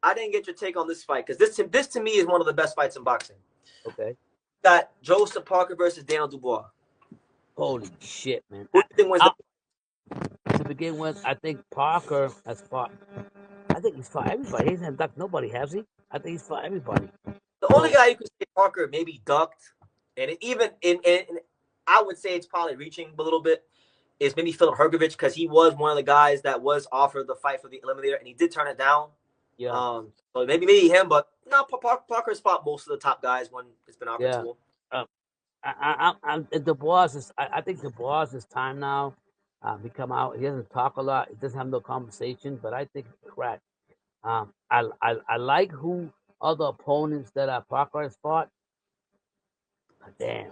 I didn't get your take on this fight because this to me is one of the best fights in boxing. Okay. Got Joesph Parker versus Daniel Dubois. Holy shit, man. Who do you think wins To begin with, I think Parker has fought. I think he's fought everybody. He hasn't ducked nobody, has he? I think he's fought everybody. The only guy you could say Parker maybe ducked, and even in I would say it's probably reaching a little bit, is maybe Filip Hrgovic because he was one of the guys that was offered the fight for the eliminator, and he did turn it down. Yeah. So maybe him, but no, Parker's fought most of the top guys when it's been offered to him. I'm Dubois is. I think Dubois is time now. He come out. He doesn't talk a lot. He doesn't have no conversation. But I think it's correct. I like who other opponents that Parker has fought. But damn,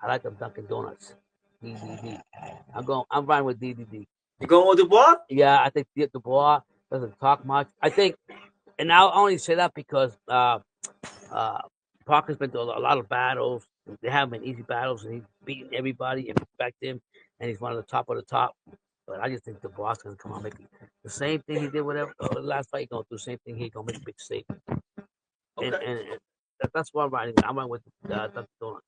I like them Dunkin' Donuts. DDD. I'm riding with DDD. You going with Dubois? Yeah, I think Dubois doesn't talk much. I think, and I'll only say that because Parker's been through a lot of battles. They haven't been easy battles, and he's beaten everybody and respect him, and he's one of the top. But I just think Dubois is going to come out and make the same thing he did whatever the last fight. He's going to do the same thing. He's going to make a big statement. Okay. And that's what I'm riding. I'm riding with Dunkin' Donuts.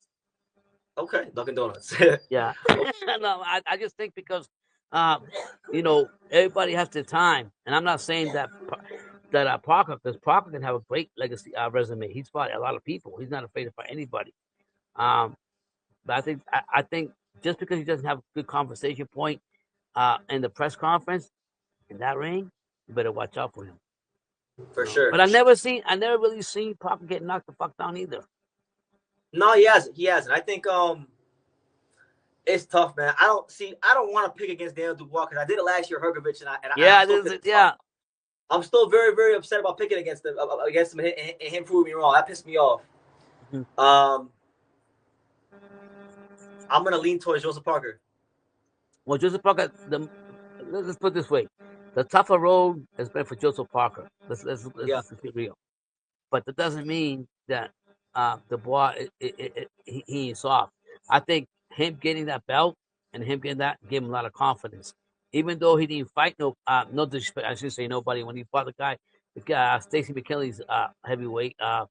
Okay, Dunkin' Donuts. Yeah. No, I just think because, everybody has their time. And I'm not saying that Parker, because Parker can have a great legacy resume. He's fought a lot of people. He's not afraid to fight anybody. But I think just because he doesn't have a good conversation point in the press conference in that ring, you better watch out for him. For sure. But I never really seen Parker get knocked the fuck down either. No, he hasn't. I think it's tough, man. I don't want to pick against Daniel Dubois because I did it last year, Hrgovic, I'm still very, very upset about picking against him and him proving me wrong. That pissed me off. Mm-hmm. I'm gonna lean towards Joesph Parker. Well, Joesph Parker, let's put it this way: the tougher road has been for Joesph Parker. Let's be real. But that doesn't mean that Dubois he ain't soft. I think him getting that belt and him getting that gave him a lot of confidence. Even though he didn't fight no disrespect, I shouldn't say nobody. When he fought the guy Stacy McKinley's heavyweight, God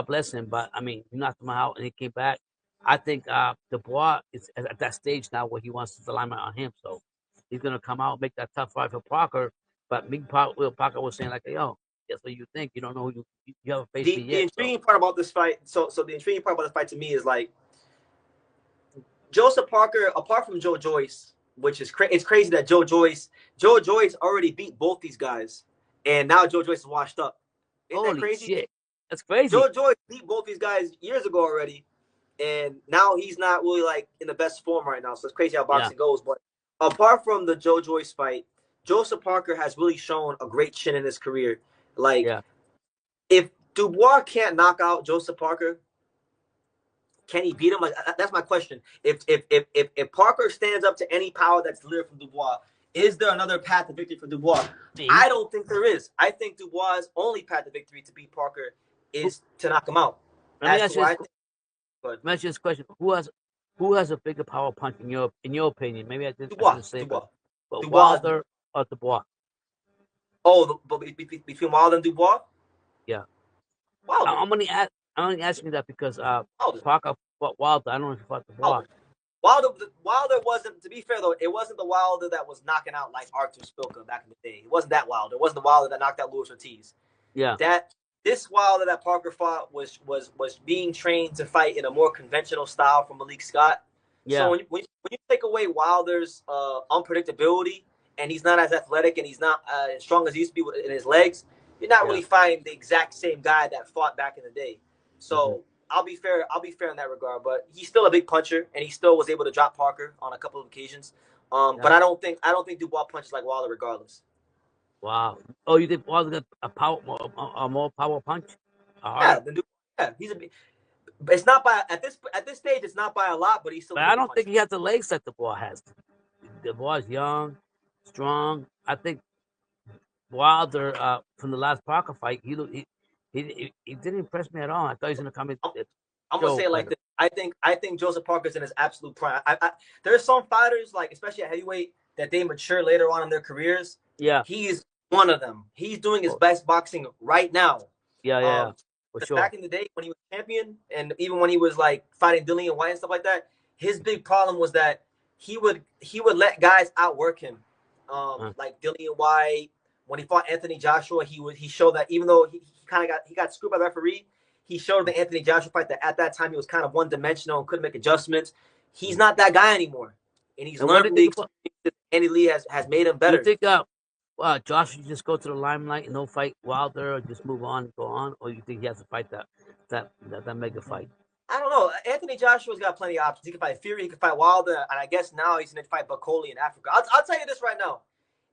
bless him. But I mean, he knocked him out and he came back. I think Dubois is at that stage now where he wants the alignment on him. So he's gonna come out and make that tough fight for Parker. But Parker was saying like, yo, that's what you think. You don't know who you haven't faced yet. The intriguing part about this fight, so the intriguing part about this fight to me is like Joesph Parker, apart from Joe Joyce, which is it's crazy that Joe Joyce already beat both these guys, and now Joe Joyce is washed up. Isn't that crazy? Shit. That's crazy. Joe Joyce beat both these guys years ago already, and now he's not really like in the best form right now. So it's crazy how boxing goes. But apart from the Joe Joyce fight, Joesph Parker has really shown a great chin in his career. Like, if Dubois can't knock out Joesph Parker, can he beat him? Like, that's my question. If Parker stands up to any power that's delivered from Dubois, is there another path to victory for Dubois? I don't think there is. I think Dubois' only path to victory to beat Parker is to knock him out. Let me ask you this question: Who has a bigger power punch in your opinion? Maybe I didn't say Dubois. But Wilder or Dubois? Oh, but between Wilder and Dubois? Yeah. Wilder. I'm only asking that because Parker fought Wilder. I don't know if he fought Dubois. Wilder wasn't, to be fair though, it wasn't the Wilder that was knocking out like Artur Spilka back in the day. It wasn't that Wilder. It wasn't the Wilder that knocked out Luis Ortiz. Yeah. This Wilder that Parker fought was being trained to fight in a more conventional style from Malik Scott. Yeah. So when you take away Wilder's unpredictability and he's not as athletic and he's not as strong as he used to be in his legs, you're not really fighting the exact same guy that fought back in the day. So I'll be fair in that regard. But he's still a big puncher, and he still was able to drop Parker on a couple of occasions. But I don't think Dubois punches like Wilder regardless. Wow. Oh, you think Wilder got a more power punch? He's it's not by at this stage. It's not by a lot, but he's still. But I don't think he has the legs that Dubois has. Dubois is young, strong. I think Wilder from the last Parker fight, he didn't impress me at all. I thought he was gonna come in. I'm gonna say it like this. I think Joesph Parker's in his absolute prime. There's some fighters, like especially at heavyweight, that they mature later on in their careers. Yeah. He's One of them. He's doing his best boxing right now. Yeah, for sure. Back in the day when he was champion, and even when he was like fighting Dillian White and stuff like that, his big problem was that he would let guys outwork him. Like Dillian White, when he fought Anthony Joshua, he showed that even though he got screwed by the referee, he showed the Anthony Joshua fight that at that time he was kind of one dimensional and couldn't make adjustments. He's not that guy anymore, and he's learned from the experience that Andy Lee has made him better. Do you think Josh should just go to the limelight and no fight Wilder, or just move on and go on, or you think he has to fight that mega fight? I don't know. Anthony Joshua's got plenty of options. He can fight Fury, he can fight Wilder, and I guess now he's going to fight Bakole in Africa. I'll tell you this right now.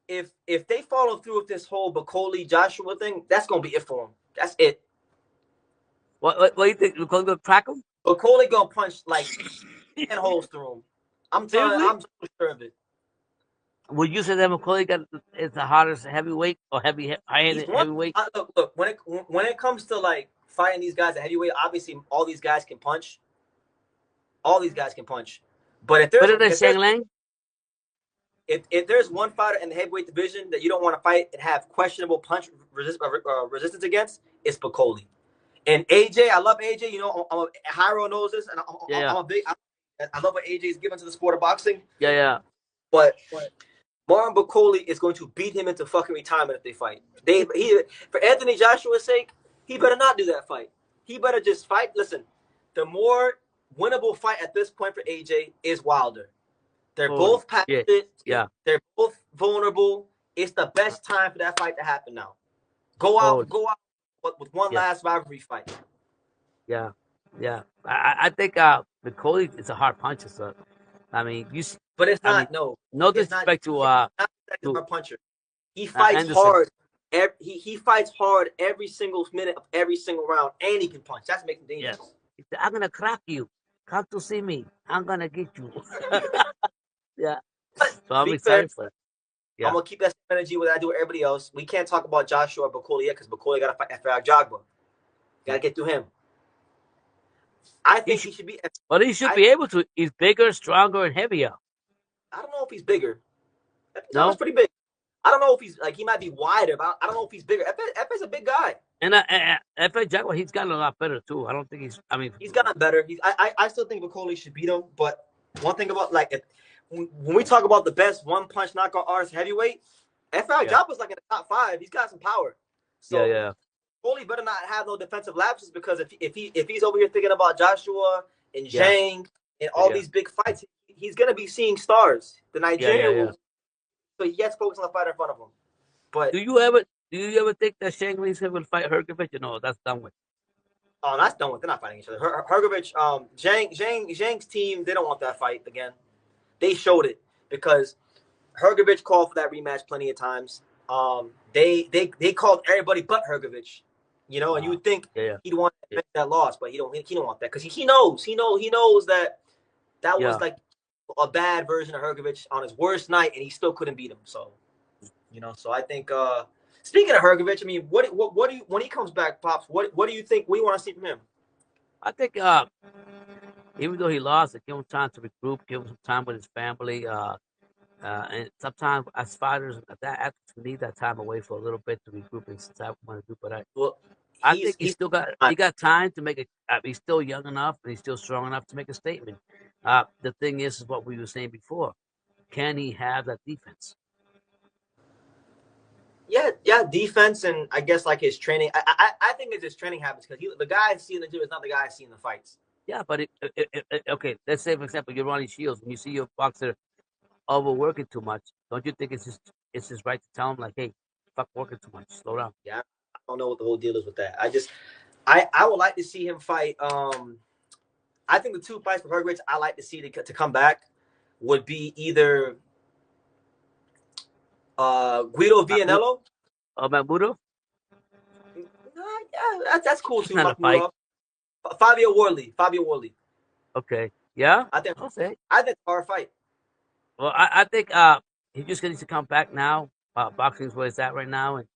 If they follow through with this whole Bakole Joshua thing, that's going to be it for him. That's it. What do you think? Bakole going to crack him? Bakole going to punch like 10 holes through him. I'm so sure of it. Would you say that Bakole is the hottest heavyweight or high-handed heavyweight? Look. When it comes to like fighting these guys at heavyweight, obviously all these guys can punch. All these guys can punch. But if there's one fighter in the heavyweight division that you don't want to fight and have questionable punch resistance against, it's Bakole. And AJ, I love AJ. You know, Hyro knows this, and I'm a big. I love what AJ is giving to the sport of boxing. Yeah. But Martin Bakole is going to beat him into fucking retirement if they fight. For Anthony Joshua's sake, he better not do that fight. He better just fight. Listen, the more winnable fight at this point for AJ is Wilder. They're both passionate. Yeah. They're both vulnerable. It's the best time for that fight to happen now. Go out with one last rivalry fight. Yeah. I think Bakole is a hard puncher, so I mean but it's not. No disrespect to a puncher. He fights hard. He fights hard every single minute of every single round, and he can punch. That's making him dangerous. Yes. I'm gonna crack you. Come to see me. I'm gonna get you. Yeah. So I'm excited for it. Yeah. I'm gonna keep that energy what I do with everybody else. We can't talk about Joshua or Bakole yet because Bakole got to fight Hrgovic. Gotta get through him. I think he should be. But he should be able to. He's bigger, stronger, and heavier. I don't know if he's bigger. No, he's pretty big. I don't know if he's he might be wider, but I don't know if he's bigger. Efe's a big guy. And Hrgovic, he's gotten a lot better too. I don't think he's. I mean, he's gotten better. I still think Bakole should beat him. But one thing about when we talk about the best one punch knockout artist heavyweight, Hrgovic was like in the top 5. He's got some power. So Bakole better not have no defensive lapses because if he's over here thinking about Joshua and Zhang and all these big fights, he's gonna be seeing stars. The Nigerian will. So he has to focus on the fighter in front of him. But do you ever think that Shang Li's will fight Hrgovic? Or no, that's done with. Oh, that's done with. They're not fighting each other. Hrgovic, Zhang's team, they don't want that fight again. They showed it because Hrgovic called for that rematch plenty of times. They called everybody but Hrgovic, you know, and you would think he'd want that loss, but he don't want that because he knows that was like a bad version of Hrgovic on his worst night, and he still couldn't beat him. So, you know, so I think speaking of Hrgovic, I mean, what do you when he comes back, Pops? What do you think we want to see from him? I think even though he lost, give him time to regroup, give him some time with his family, and sometimes as fighters, that need that time away for a little bit to regroup and decide what want to do. But I think he got time to make it. He's still young enough and he's still strong enough to make a statement. The thing is what we were saying before. Can he have that defense? Yeah, defense, and I guess like his training. I think it's his training habits because the guy I see in the gym is not the guy I see in the fights. Yeah, but okay, let's say for example you're Ronnie Shields and you see your boxer overworking too much. Don't you think it's his right to tell him like, hey, fuck working too much, slow down? Yeah, I don't know what the whole deal is with that. I would like to see him fight. I think the 2 fights for Hrgovic I like to see to come back would be either Guido Vianello. Mahmoudov? Yeah, that's cool too. Not a fight. Fabio Worley. Okay. Yeah? I think it's a hard fight. Well, I think he just needs to come back now. Boxing is where it's at right now, and